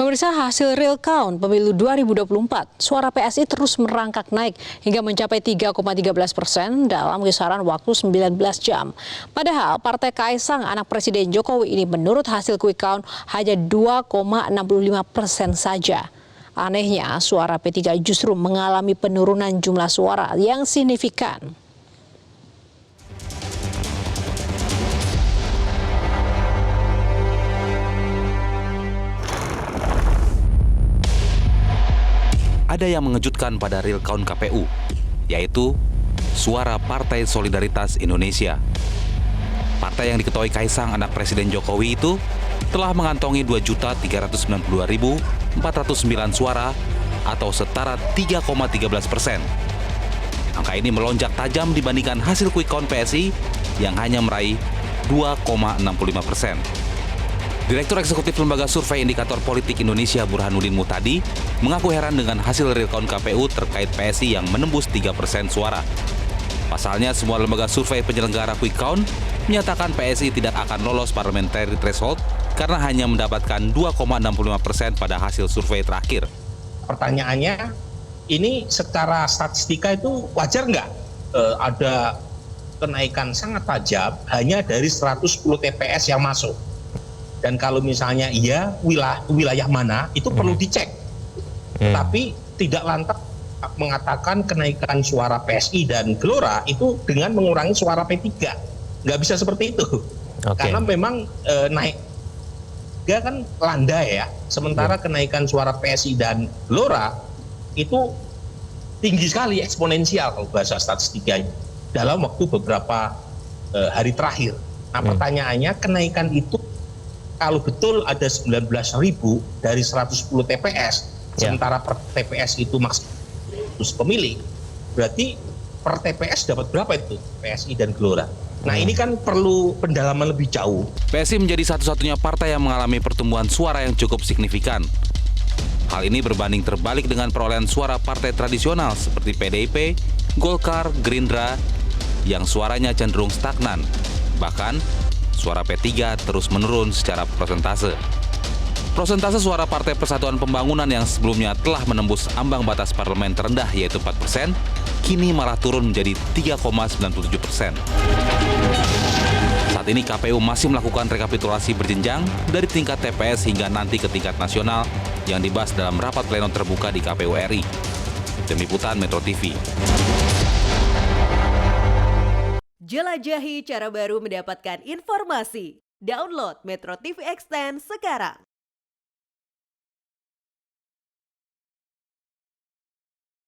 Pemirsa, hasil real count pemilu 2024, suara PSI terus merangkak naik hingga mencapai 3,13% dalam kisaran waktu 19 jam. Padahal Partai Kaisang, anak Presiden Jokowi ini menurut hasil quick count hanya 2,65% saja. Anehnya, suara P3 justru mengalami penurunan jumlah suara yang signifikan. Ada yang mengejutkan pada real count KPU, yaitu suara Partai Solidaritas Indonesia. Partai yang diketuai Kaisang, anak Presiden Jokowi itu telah mengantongi 2.392.409 suara atau setara 3,13%. Angka ini melonjak tajam dibandingkan hasil quick count PSI yang hanya meraih 2,65%. Direktur Eksekutif Lembaga Survei Indikator Politik Indonesia Burhanuddin Muhtadi mengaku heran dengan hasil real count KPU terkait PSI yang menembus 3% suara. Pasalnya, semua lembaga survei penyelenggara quick count menyatakan PSI tidak akan lolos parliamentary threshold karena hanya mendapatkan 2,65% pada hasil survei terakhir. Pertanyaannya, ini secara statistika itu wajar nggak ada kenaikan sangat tajam hanya dari 110 TPS yang masuk? Dan kalau misalnya iya, wilayah mana itu perlu dicek. Tapi tidak lantas mengatakan kenaikan suara PSI dan Gelora itu dengan mengurangi suara P3. Nggak bisa seperti itu. Karena memang naik kan landai ya. Sementara kenaikan suara PSI dan Gelora itu tinggi sekali, eksponensial kalau bahasa statistikanya dalam waktu beberapa hari terakhir. Nah, pertanyaannya, kenaikan itu kalau betul ada 19.000 dari 110 TPS, sementara per TPS itu maksimal pemilih, berarti per TPS dapat berapa itu PSI dan Gelora? Nah, ini kan perlu pendalaman lebih jauh. PSI menjadi satu-satunya partai yang mengalami pertumbuhan suara yang cukup signifikan. Hal ini berbanding terbalik dengan perolehan suara partai tradisional seperti PDIP, Golkar, Gerindra, yang suaranya cenderung stagnan. Bahkan, suara P3 terus menurun secara persentase. Persentase suara Partai Persatuan Pembangunan yang sebelumnya telah menembus ambang batas parlemen terendah yaitu 4%, kini malah turun menjadi 3,97%. Saat ini KPU masih melakukan rekapitulasi berjenjang dari tingkat TPS hingga nanti ke tingkat nasional yang dibahas dalam rapat pleno terbuka di KPU RI. Tim Liputan Metro TV. Jelajahi cara baru mendapatkan informasi. Download Metro TV Extend sekarang.